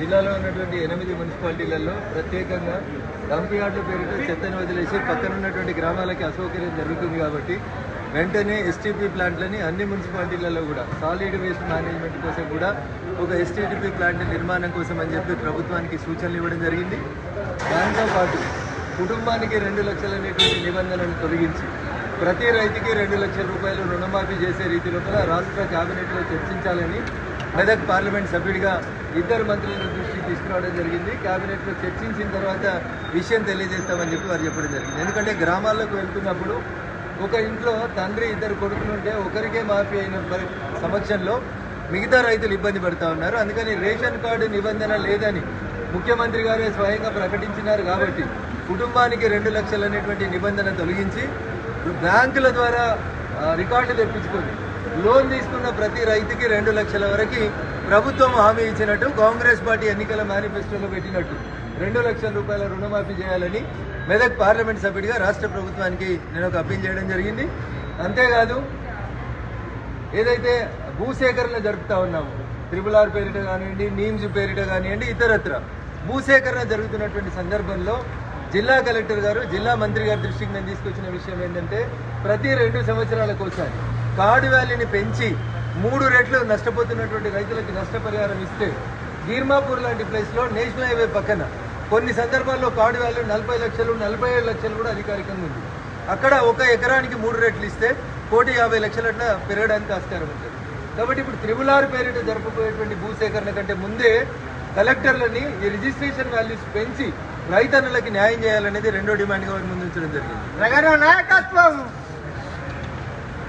జిల్లాలో ఉన్నటువంటి 8 మున్సిపాలిటీలలో ప్రత్యేకంగా డంప్ యార్డుల పేరుతో చెత్తను వదిలేసి పక్కన ఉన్నటువంటి గ్రామాలకి అసౌకర్యం జరుగుతుంది కాబట్టి వెంటనే ఎస్టీపీ ప్లాంట్లని అన్ని మున్సిపాలిటీలలో కూడా సాలిడ్ వేస్ట్ మేనేజ్మెంట్ కోసం కూడా ఒక ఎస్టీపీ ప్లాంట్ నిర్మాణం కోసం అని చెప్పి ప్రభుత్వానికి సూచనలు ఇవ్వడం జరిగింది. దాంతో పాటు కుటుంబానికి 2 లక్షలు అనేటువంటి నిబంధనను తొలగించి ప్రతి రైతుకి 2 లక్షల రూపాయలు రుణమాఫీ చేసే రీతిలో రాష్ట్ర కేబినెట్లో చర్చించాలని మెదక్ పార్లమెంట్ సభ్యుడిగా 2 మంత్రుల దృష్టికి తీసుకురావడం జరిగింది. కేబినెట్లో చర్చించిన తర్వాత విషయం తెలియజేస్తామని చెప్పి వారు చెప్పడం జరిగింది. ఎందుకంటే గ్రామాల్లోకి వెళ్తున్నప్పుడు ఒక ఇంట్లో తండ్రి 2 కొడుకులు ఉంటే ఒకరికే మాఫీ అయిన సమక్షంలో మిగతా రైతులు ఇబ్బంది పడుతూ ఉన్నారు. అందుకని రేషన్ కార్డు నిబంధన లేదని ముఖ్యమంత్రి గారే స్వయంగా ప్రకటించినారు కాబట్టి కుటుంబానికి 2 లక్షలు అనేటువంటి నిబంధన తొలగించి బ్యాంకుల ద్వారా రికార్డు తెప్పించుకొని లోన్ తీసుకున్న ప్రతి రైతుకి 2 లక్షల వరకు ప్రభుత్వం హామీ ఇచ్చినట్టు కాంగ్రెస్ పార్టీ ఎన్నికల మేనిఫెస్టోలో పెట్టినట్టు 2 లక్షల రూపాయల రుణమాఫీ చేయాలని మెదక్ పార్లమెంట్ సభ్యుడిగా రాష్ట్ర ప్రభుత్వానికి నేను ఒక అప్పీల్ చేయడం జరిగింది. అంతేకాదు ఏదైతే భూసేకరణ జరుపుతా ఉన్నాము RRR పేరిట కానివ్వండి, నీమ్స్ పేరిట కానివ్వండి, ఇతరత్ర భూసేకరణ జరుగుతున్నటువంటి సందర్భంలో జిల్లా కలెక్టర్ గారు జిల్లా మంత్రి గారి దృష్టికి నేను తీసుకొచ్చిన విషయం ఏంటంటే ప్రతి 2 సంవత్సరాలకు ఒకసారి కార్డు వ్యాలీని పెంచి 3 రెట్లు నష్టపోతున్నటువంటి రైతులకి నష్టపరిహారం ఇస్తే గీర్మాపూర్ లాంటి ప్లేస్లో నేషనల్ హైవే పక్కన కొన్ని సందర్భాల్లో కార్డు వాల్యూ 40 లక్షలు 47 లక్షలు కూడా అధికారికంగా ఉంది. అక్కడ 1 ఎకరానికి 3 రెట్లు ఇస్తే 1,50,00,000 అట్లా పెరగడానికి ఆస్కారం ఉంటుంది. కాబట్టి ఇప్పుడు RRR పేరిట జరపబోయేటువంటి భూసేకరణ కంటే ముందే కలెక్టర్లని ఈ రిజిస్ట్రేషన్ వాల్యూస్ పెంచి రైతన్నులకి న్యాయం చేయాలనేది 2వ డిమాండ్గా వారి ముందు ఉంచడం జరిగింది.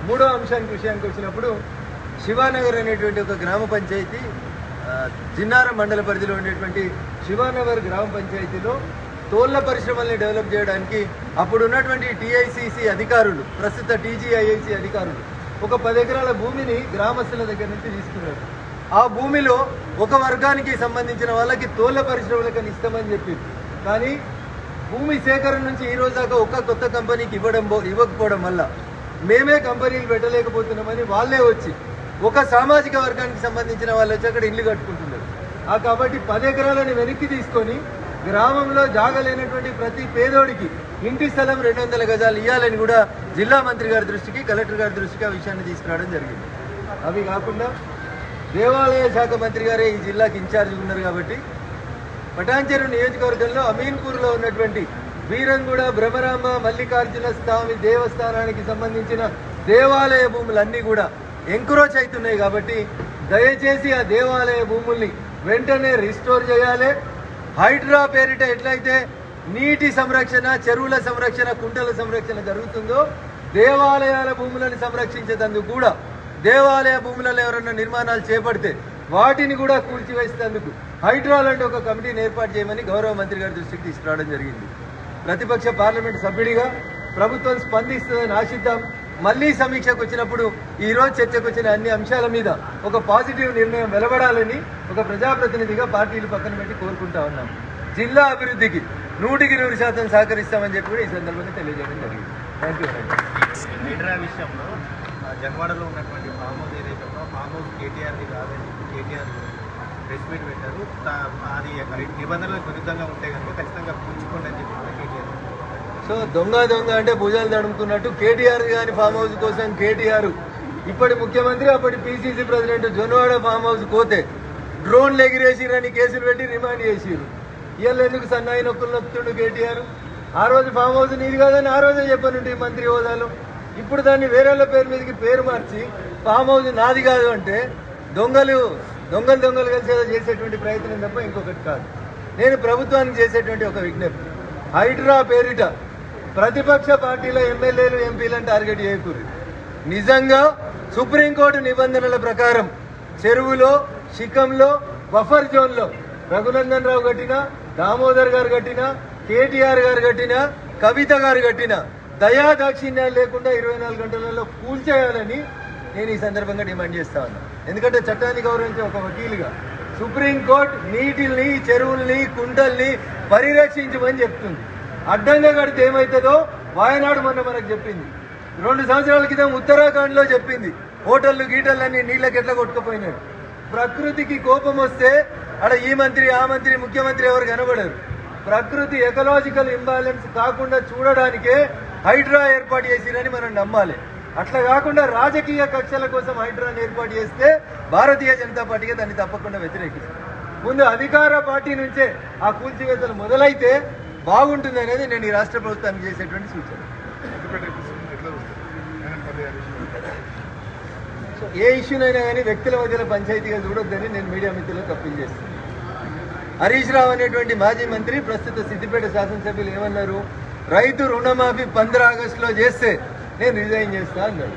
3వ విషయానికి వచ్చినప్పుడు శివానగర్ అనేటువంటి ఒక గ్రామ పంచాయతీ జిన్నారం మండల పరిధిలో ఉండేటువంటి శివానగర్ గ్రామ పంచాయతీలో తోళ్ల పరిశ్రమల్ని డెవలప్ చేయడానికి అప్పుడు ఉన్నటువంటి TICC అధికారులు, ప్రస్తుత TGIIC అధికారులు ఒక 10 ఎకరాల భూమిని గ్రామస్తుల దగ్గర నుంచి తీసుకున్నారు. ఆ భూమిలో ఒక వర్గానికి సంబంధించిన వాళ్ళకి తోళ్ల పరిశ్రమలకు ఇస్తామని చెప్పింది. కానీ భూమి సేకరణ నుంచి ఈ రోజు దాకా ఒక కొత్త కంపెనీకి ఇవ్వకపోవడం వల్ల మేమే కంపెనీలు పెట్టలేకపోతున్నామని వాళ్ళే వచ్చి ఒక సామాజిక వర్గానికి సంబంధించిన వాళ్ళు వచ్చి అక్కడ ఇల్లు కట్టుకుంటున్నారు. కాబట్టి 10 ఎకరాలని వెనక్కి తీసుకొని గ్రామంలో జాగలేనటువంటి ప్రతి పేదోడికి ఇంటి స్థలం 200 గజాలు ఇవ్వాలని కూడా జిల్లా మంత్రి గారి దృష్టికి, కలెక్టర్ గారి దృష్టికి ఆ విషయాన్ని తీసుకురావడం జరిగింది. అవి కాకుండా దేవాలయ శాఖ మంత్రి గారే ఈ జిల్లాకి ఇన్ఛార్జ్ ఉన్నారు కాబట్టి పటాన్చెరు నియోజకవర్గంలో అమీన్పూర్లో ఉన్నటువంటి వీరంగూడ భ్రమరాంబ మల్లికార్జున స్వామి దేవస్థానానికి సంబంధించిన దేవాలయ భూములన్నీ కూడా ఎంక్రోచ్ అవుతున్నాయి. కాబట్టి దయచేసి ఆ దేవాలయ భూముల్ని వెంటనే రిస్టోర్ చేయాలి. హైడ్రా పేరిట ఎట్లయితే నీటి సంరక్షణ, చెరువుల సంరక్షణ, కుంటల సంరక్షణ జరుగుతుందో దేవాలయాల భూములను సంరక్షించేందుకు కూడా దేవాలయ భూములలో ఎవరన్నా నిర్మాణాలు చేపడితే వాటిని కూడా కూల్చివేసేందుకు హైడ్రా లాంటి ఒక కమిటీని ఏర్పాటు చేయమని గౌరవ మంత్రి గారి దృష్టికి తీసుకురావడం జరిగింది. ప్రతిపక్ష పార్లమెంట్ సభ్యుడిగా ప్రభుత్వం స్పందిస్తుందని ఆశిద్దాం. మళ్లీ సమీక్షకు వచ్చినప్పుడు ఈ రోజు చర్చకు వచ్చిన అన్ని అంశాల మీద ఒక పాజిటివ్ నిర్ణయం వెలువడాలని ఒక ప్రజాప్రతినిధిగా పార్టీలు పక్కన పెట్టి కోరుకుంటా ఉన్నాం. జిల్లా అభివృద్ధికి 100% సహకరిస్తామని చెప్పి కూడా ఈ సందర్భంగా తెలియజేయడం జరిగింది. Thank you. హైడ్రా విషయంలో జన్వాడలో ఉన్నటువంటి ఫామ్ హౌస్ ఏదైతే ఉందో ఫామ్ హౌస్ కేటీఆర్ది కాదని కేటీఆర్ ప్రెస్ మీట్ పెట్టారు. అది నిబంధనలకు విరుద్ధంగా ఉంటే కనుక ఖచ్చితంగా కూర్చుకోండి అని చెప్పి కేటీఆర్. సో దొంగ అంటే భుజాలు తడుముకున్నట్టు కేటీఆర్ గారి ఫామ్ హౌస్ కోసం కేటీఆర్ ఇప్పటి ముఖ్యమంత్రి అప్పటి PCC president Jonnavada farm house పోతే డ్రోన్లు ఎగిరేసిరని కేసులు పెట్టి రిమాండ్ చేసిరు. ఇవాళ ఎందుకు సన్నాయి నొక్కులు నొక్కుతుండు కేటీఆర్? ఆ రోజు ఫామ్ హౌస్ నీది కాదని ఆ రోజే చెప్పనుంటే మంత్రి హోదాలో. ఇప్పుడు దాన్ని వేరేళ్ళ పేరు మీదకి పేరు మార్చి ఫామ్ హౌస్ నాది కాదు అంటే దొంగలు కలిసి చేసేటువంటి ప్రయత్నం తప్ప ఇంకొకటి కాదు. నేను ప్రభుత్వానికి చేసేటువంటి ఒక విజ్ఞప్తి, హైడ్రా పేరిట ప్రతిపక్ష పార్టీల ఎమ్మెల్యేలు ఎంపీలను టార్గెట్ చేయకూడదు. నిజంగా సుప్రీంకోర్టు నిబంధనల ప్రకారం చెరువులో, శిఖంలో, బఫర్ జోన్లో రఘునందన్ రావు కట్టినా, దామోదర్ గారు కట్టినా, కేటీఆర్ గారు కట్టినా, కవిత గారు కట్టినా దయాదాక్షిణ్యాలు లేకుండా 24 గంటలలో కూల్చేయాలని నేను ఈ సందర్భంగా డిమాండ్ చేస్తా ఉన్నా. ఎందుకంటే చట్టాన్ని గౌరవించే ఒక వకీలుగా సుప్రీంకోర్టు నీటిల్ని, చెరువుల్ని, కుంటల్ని పరిరక్షించమని చెప్తుంది. అడ్డంగా కడితే ఏమవుతుందో వాయనాడు మొన్న మనకు చెప్పింది. 2 సంవత్సరాల క్రితం ఉత్తరాఖండ్లో చెప్పింది. హోటళ్లు గీటర్లన్నీ నీళ్ళకి ఎట్లా కొట్టుకుపోయినాడు. ప్రకృతికి కోపం వస్తే అక్కడ ఈ మంత్రి ఆ మంత్రి ముఖ్యమంత్రి ఎవరు కనబడరు. ప్రకృతి ఎకలాజికల్ ఇంబ్యాలెన్స్ కాకుండా చూడడానికే హైడ్రా ఏర్పాటు చేసిరని మనం నమ్మాలి. అట్లా కాకుండా రాజకీయ కక్షల కోసం హైడ్రాని ఏర్పాటు చేస్తే భారతీయ జనతా పార్టీగా దాన్ని తప్పకుండా వ్యతిరేకిస్తుంది. ముందు అధికార పార్టీ నుంచే ఆ కూల్చివేతలు మొదలైతే బాగుంటుంది అనేది నేను ఈ రాష్ట్ర ప్రభుత్వానికి చేసేటువంటి సూచన. సో ఏ ఇష్యూనైనా కానీ వ్యక్తుల మధ్యలో పంచాయతీగా చూడొద్దని నేను మీడియా మిత్రులకు అప్పీల్ చేస్తున్నాను. హరీష్ రావు అనేటువంటి మాజీ మంత్రి ప్రస్తుత సిద్దిపేట శాసనసభ్యులు ఏమన్నారు, రైతు రుణమాఫీ 15 ఆగస్టులో చేస్తే నేను రిజైన్ చేస్తా అన్నాడు.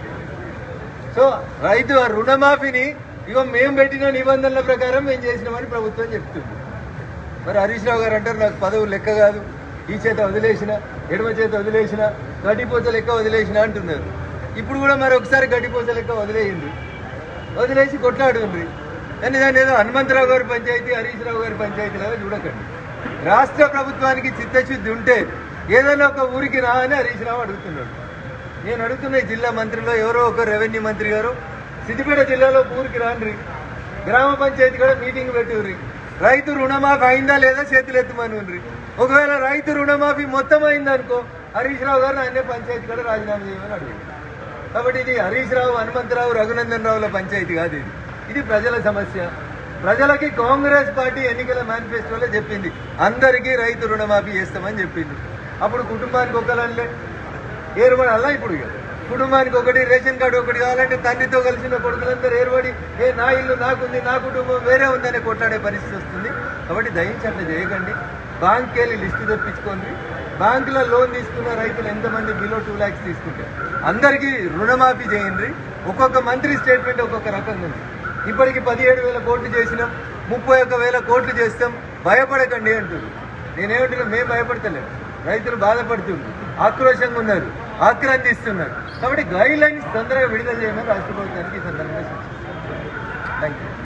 సో రైతు ఆ రుణమాఫీని ఇగో మేము పెట్టిన నిబంధనల ప్రకారం మేము చేసినామని ప్రభుత్వం చెప్తుంది. మరి హరీష్ రావు గారు అంటారు నాకు పదవులు లెక్క కాదు, ఈ చేత వదిలేసిన ఎడమ చేత వదిలేసిన గడ్డిపోత లెక్క వదిలేసిన అంటున్నారు. ఇప్పుడు కూడా మరి ఒకసారి గడ్డిపోత లెక్క వదిలేసి కొట్లాడుండ్రి. కానీ దాన్ని ఏదో హనుమంతరావు గారి పంచాయతీ హరీష్ రావు గారి పంచాయతీ లాగా చూడకండి. రాష్ట్ర ప్రభుత్వానికి చిత్తశుద్ధి ఉంటే ఏదైనా ఒక ఊరికి రా అని హరీష్ రావు అడుగుతున్నాడు. నేను అడుగుతున్న జిల్లా మంత్రిలో ఎవరో ఒక రెవెన్యూ మంత్రి గారు సిద్దిపేట జిల్లాలో ఊరికి రాండ్రి, గ్రామ పంచాయతీ కూడా మీటింగ్ పెట్టుర్రి, రైతు రుణమాఫీ అయిందా లేదా చేతులు ఎత్తుమని. ఒకవేళ రైతు రుణమాఫీ మొత్తం అయిందనుకో హరీష్ రావు గారు అన్నే పంచాయతీ కూడా రాజీనామా చేయమని అడుగుతారు. కాబట్టి ఇది హరీష్ రావు హనుమంతరావు రఘునందన్ రావుల పంచాయతీ కాదు, ఇది ప్రజల సమస్య. ప్రజలకి కాంగ్రెస్ పార్టీ ఎన్నికల మేనిఫెస్టోలో చెప్పింది అందరికీ రైతు రుణమాఫీ చేస్తామని చెప్పింది. అప్పుడు కుటుంబానికి ఒకళ్ళే ఏర్పడాలా, ఇప్పుడు కుటుంబానికి ఒకటి రేషన్ కార్డు ఒకటి కావాలంటే తండ్రితో కలిసిన కొడుకులందరూ ఏర్పడి నా ఇల్లు నాకుంది నా కుటుంబం వేరే ఉందనే కొట్లాడే పరిస్థితి వస్తుంది. కాబట్టి దయించి అట్లా చేయకండి. బ్యాంక్కి వెళ్ళి లిస్టు తెప్పించుకోండి. బ్యాంకులో లోన్ తీసుకున్న రైతులు ఎంతమంది బిలో 2 lakhs తీసుకుంటారు అందరికీ రుణమాఫీ చేయండి. ఒక్కొక్క మంత్రి స్టేట్మెంట్ ఒక్కొక్క రకంగా ఉంది. ఇప్పటికి 17,000 కోట్లు చేసినాం, 31,000 కోట్లు చేస్తాం, భయపడకండి అంటున్నారు. నేనేమంటున్నా, మేము భయపడతలేము, రైతులు బాధపడుతున్నారు, ఆక్రోశంగా ఉన్నారు, ఆక్రాంతిస్తున్నారు. కాబట్టి గైడ్ లైన్స్ తొందరగా విడుదల చేయమని రాష్ట్ర ప్రభుత్వానికి ఈ సందర్భంగా సూచిస్తున్నాను. Thank you.